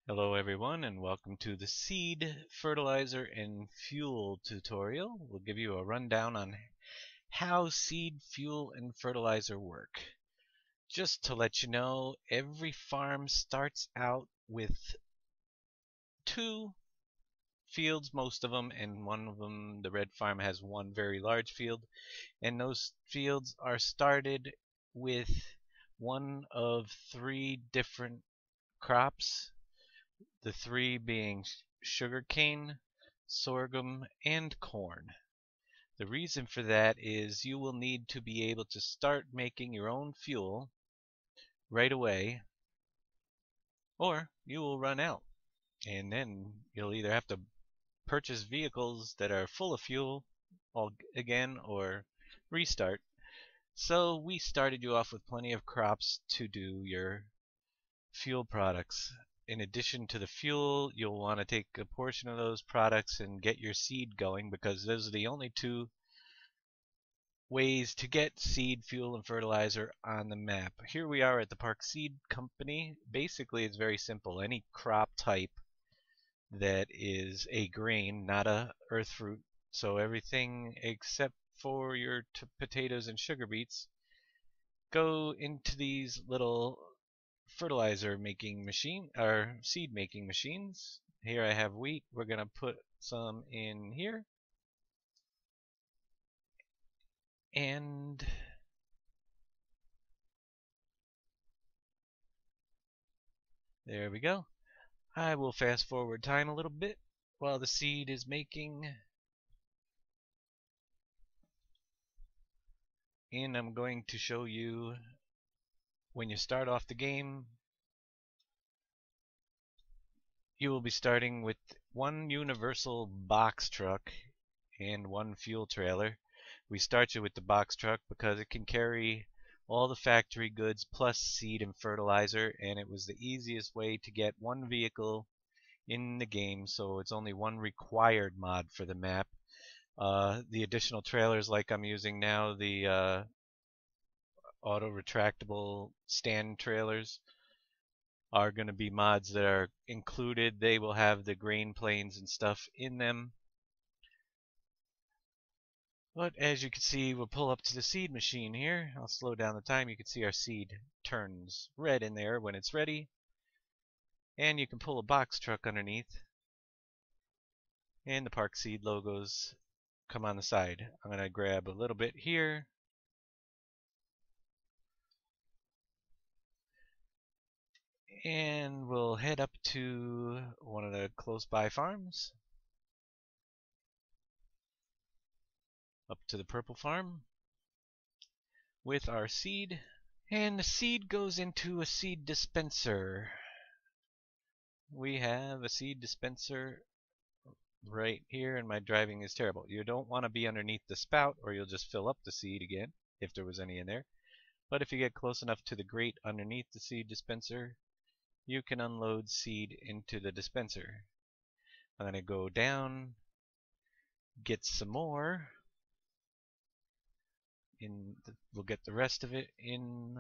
Hello everyone and welcome to the seed, fertilizer, and fuel tutorial. We'll give you a rundown on how seed, fuel, and fertilizer work. Just to let you know, every farm starts out with two fields, most of them, and one of them, the red farm, has one very large field, and those fields are started with one of three different crops. The three being sugarcane, sorghum, and corn. The reason for that is you will need to be able to start making your own fuel right away, or you will run out. And then you'll either have to purchase vehicles that are full of fuel again or restart. So we started you off with plenty of crops to do your fuel products. In addition to the fuel, you'll want to take a portion of those products and get your seed going, because those are the only two ways to get seed, fuel, and fertilizer on the map. Here we are at the Park Seed Company. Basically, it's very simple. Any crop type that is a grain, not a earth fruit, so everything except for your potatoes and sugar beets, go into these little fertilizer making machine or seed making machines. Here I have wheat. We're going to put some in here. And there we go. I will fast forward time a little bit while the seed is making. And I'm going to show you when you start off the game, you will be starting with one universal box truck and one fuel trailer. We start you with the box truck because it can carry all the factory goods plus seed and fertilizer, and it was the easiest way to get one vehicle in the game, so it's only one required mod for the map. The additional trailers, like I'm using now, the auto retractable stand trailers, are going to be mods that are included. They will have the grain planes and stuff in them. But as you can see, we'll pull up to the seed machine here. I'll slow down the time. You can see our seed turns red in there when it's ready. And you can pull a box truck underneath. And the Park Seed logos come on the side. I'm going to grab a little bit here. And we'll head up to one of the close by farms. Up to the purple farm with our seed. And the seed goes into a seed dispenser. We have a seed dispenser right here, and my driving is terrible. You don't want to be underneath the spout or you'll just fill up the seed again if there was any in there. But if you get close enough to the grate underneath the seed dispenser, you can unload seed into the dispenser. I'm going to go down, get some more. We'll get the rest of it in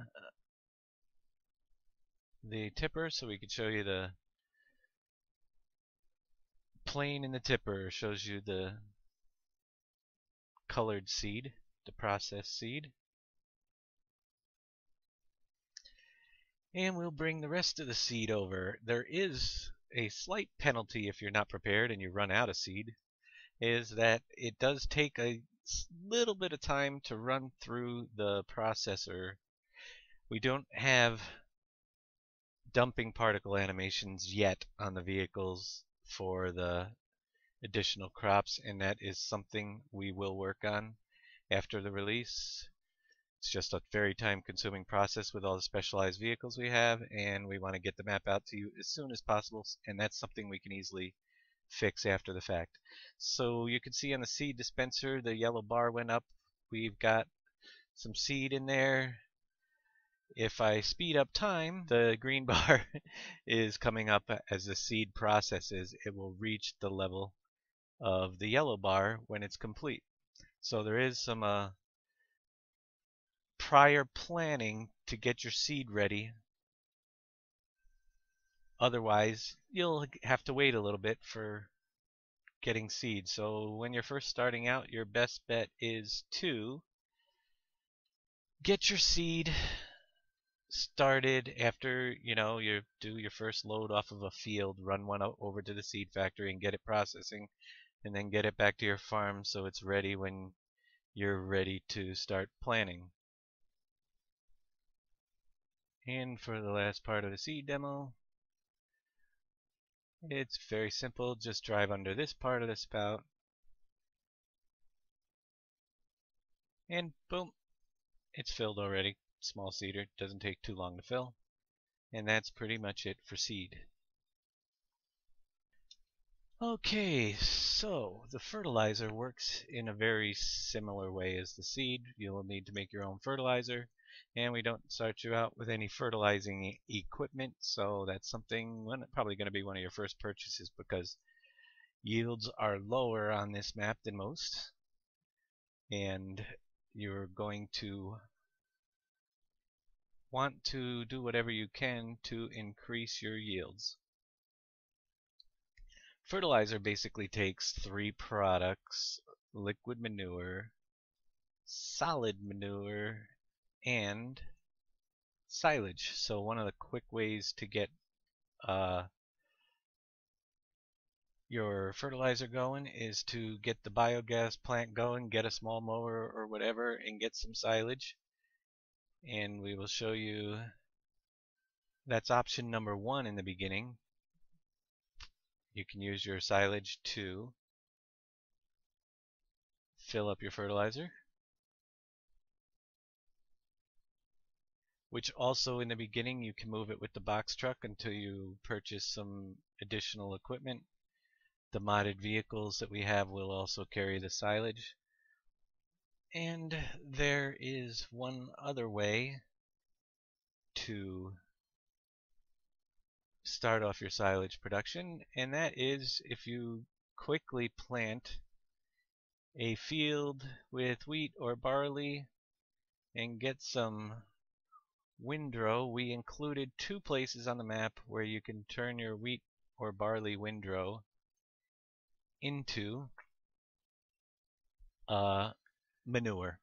the tipper, so we can show you the plane in the tipper. Shows you the colored seed, the processed seed. And we'll bring the rest of the seed over. There is a slight penalty if you're not prepared and you run out of seed, is that it does take a little bit of time to run through the processor. We don't have dumping particle animations yet on the vehicles for the additional crops, and that is something we will work on after the release. It's just a very time-consuming process with all the specialized vehicles we have, and we want to get the map out to you as soon as possible, and that's something we can easily fix after the fact. So you can see on the seed dispenser, the yellow bar went up. We've got some seed in there. If I speed up time, the green bar is coming up as the seed processes. It will reach the level of the yellow bar when it's complete. So there is some prior planning to get your seed ready. Otherwise, you'll have to wait a little bit for getting seed. So when you're first starting out, your best bet is to get your seed started after you do your first load off of a field, run one over to the seed factory and get it processing, and then get it back to your farm so it's ready when you're ready to start planting. And for the last part of the seed demo, it's very simple. Just drive under this part of the spout and boom, it's filled already. Small seeder, doesn't take too long to fill. And that's pretty much it for seed. Okay, so the fertilizer works in a very similar way as the seed. You'll need to make your own fertilizer, and we don't start you out with any fertilizing equipment, so that's something probably going to be one of your first purchases because yields are lower on this map than most, and you're going to want to do whatever you can to increase your yields. Fertilizer basically takes three products: liquid manure, solid manure, and silage. So one of the quick ways to get your fertilizer going is to get the biogas plant going, get a small mower or whatever, and get some silage. And we will show you that's option number one in the beginning. You can use your silage to fill up your fertilizer, which also in the beginning you can move it with the box truck until you purchase some additional equipment. The modded vehicles that we have will also carry the silage. And there is one other way to start off your silage production, and that is if you quickly plant a field with wheat or barley and get some windrow. We included two places on the map where you can turn your wheat or barley windrow into manure.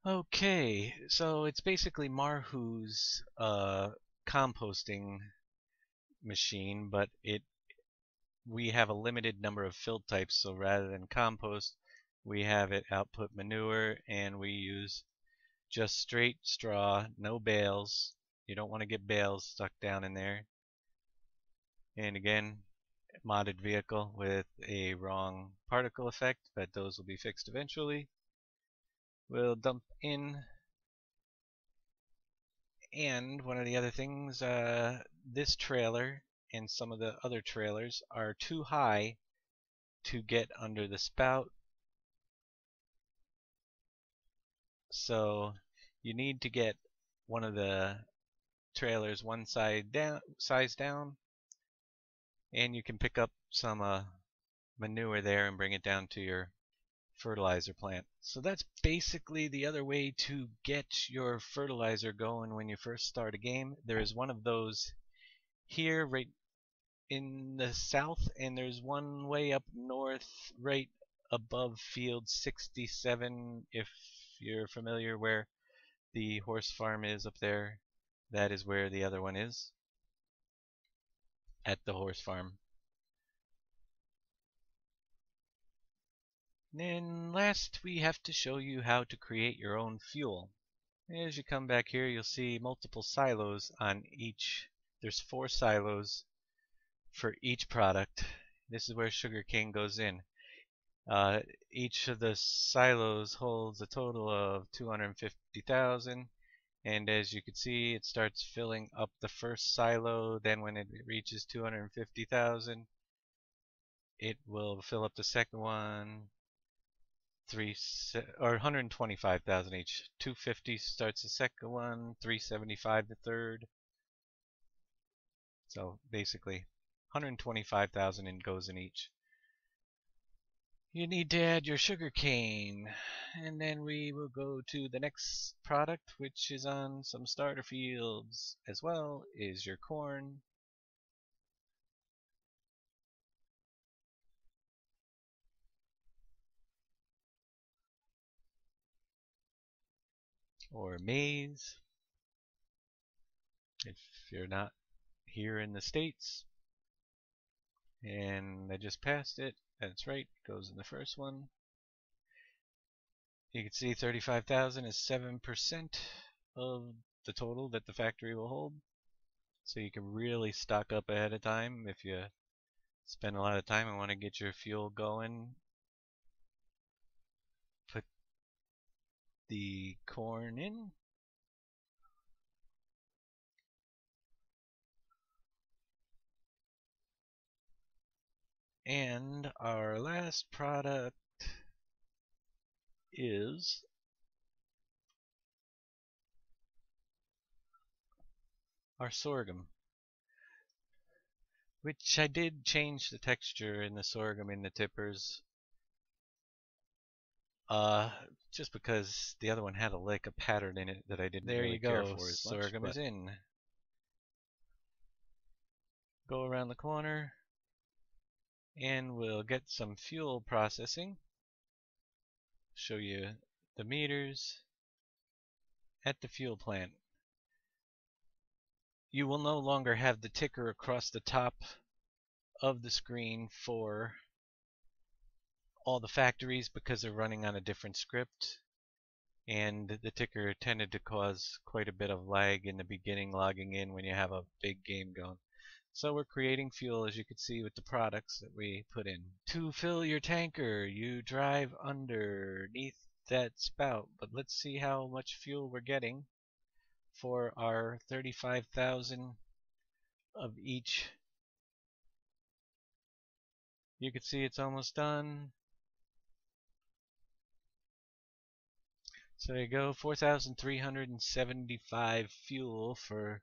Okay, so it's basically Marhu's composting machine, but we have a limited number of fill types, so rather than compost, we have it output manure, and we use just straight straw, no bales. You don't want to get bales stuck down in there. And again, modded vehicle with a wrong particle effect, but those will be fixed eventually. We'll dump in, and one of the other things, this trailer and some of the other trailers are too high to get under the spout, so you need to get one of the trailers one size down, and you can pick up some manure there and bring it down to your fertilizer plant. So that's basically the other way to get your fertilizer going when you first start a game. There is one of those here right in the south, and there's one way up north right above field 67. If you're familiar where the horse farm is up there, that is where the other one is, at the horse farm. Then last we have to show you how to create your own fuel. As you come back here, you'll see multiple silos on each. There's 4 silos for each product. This is where sugarcane goes in. Each of the silos holds a total of 250,000, and as you can see, it starts filling up the first silo. Then when it reaches 250,000, it will fill up the second one, 125,000 each. 250 starts the second one, 375 the third. So basically 125,000 goes in each. You need to add your sugar cane, and then we will go to the next product, which is on some starter fields as well, is your corn. or maize. If you're not here in the States, and I just passed it, that's right, goes in the first one. You can see 35,000 is 7% of the total that the factory will hold. So you can really stock up ahead of time if you spend a lot of time and want to get your fuel going. Put the corn in. And our last product is our sorghum, which I did change the texture in the sorghum in the tippers, just because the other one had a pattern in it that I didn't really care for as much. Sorghum is in. Go around the corner, and we'll get some fuel processing. Show you the meters at the fuel plant. You will no longer have the ticker across the top of the screen for all the factories because they're running on a different script, and the ticker tended to cause quite a bit of lag in the beginning logging in when you have a big game going. So we're creating fuel, as you can see, with the products that we put in. To fill your tanker, you drive underneath that spout, but let's see how much fuel we're getting for our 35,000 of each. You can see it's almost done. So there you go, 4,375 fuel for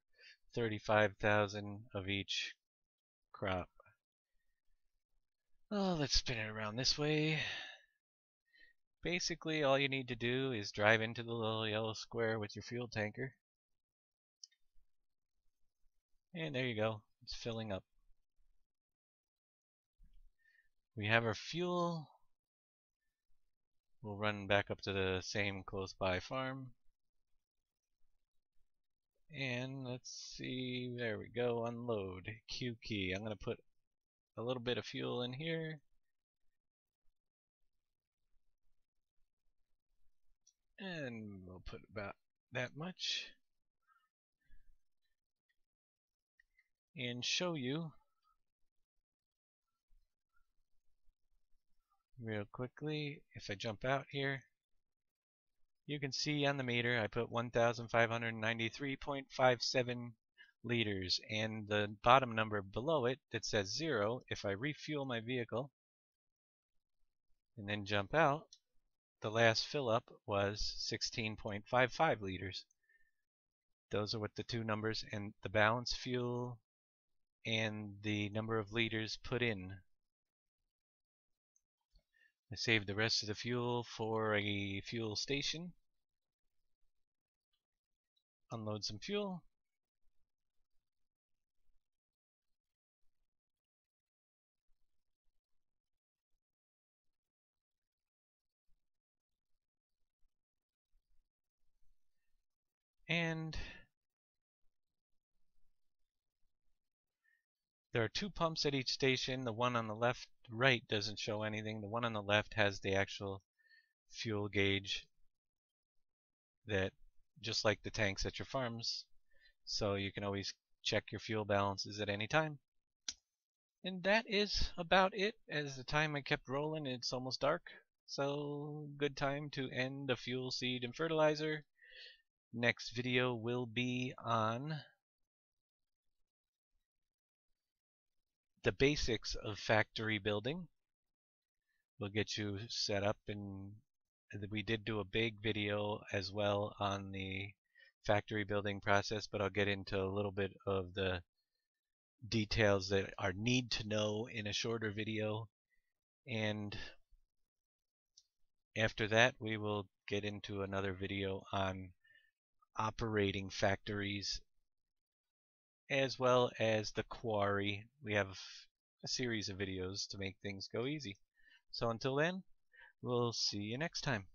35,000 of each crop. Oh, let's spin it around this way. Basically, all you need to do is drive into the little yellow square with your fuel tanker. And there you go, it's filling up. We have our fuel. We'll run back up to the same close by farm. And let's see, there we go, unload, Q key. I'm going to put a little bit of fuel in here. And we'll put about that much. And show you real quickly, if I jump out here, you can see on the meter I put 1,593.57 liters, and the bottom number below it that says 0, if I refuel my vehicle and then jump out, the last fill up was 16.55 liters. Those are what the two numbers, and the balance fuel and the number of liters put in. I saved the rest of the fuel for a fuel station. Unload some fuel. And there are two pumps at each station. The one on the right doesn't show anything. The one on the left has the actual fuel gauge that, just like the tanks at your farms, so you can always check your fuel balances at any time. And that is about it. As the time I kept rolling, it's almost dark, so good time to end the fuel, seed, and fertilizer. Next video will be on the basics of factory building. We'll get you set up, and we did do a big video as well on the factory building process, but I'll get into a little bit of the details that are need to know in a shorter video. And after that, we will get into another video on operating factories as well as the quarry. We have a series of videos to make things go easy. So until then, we'll see you next time.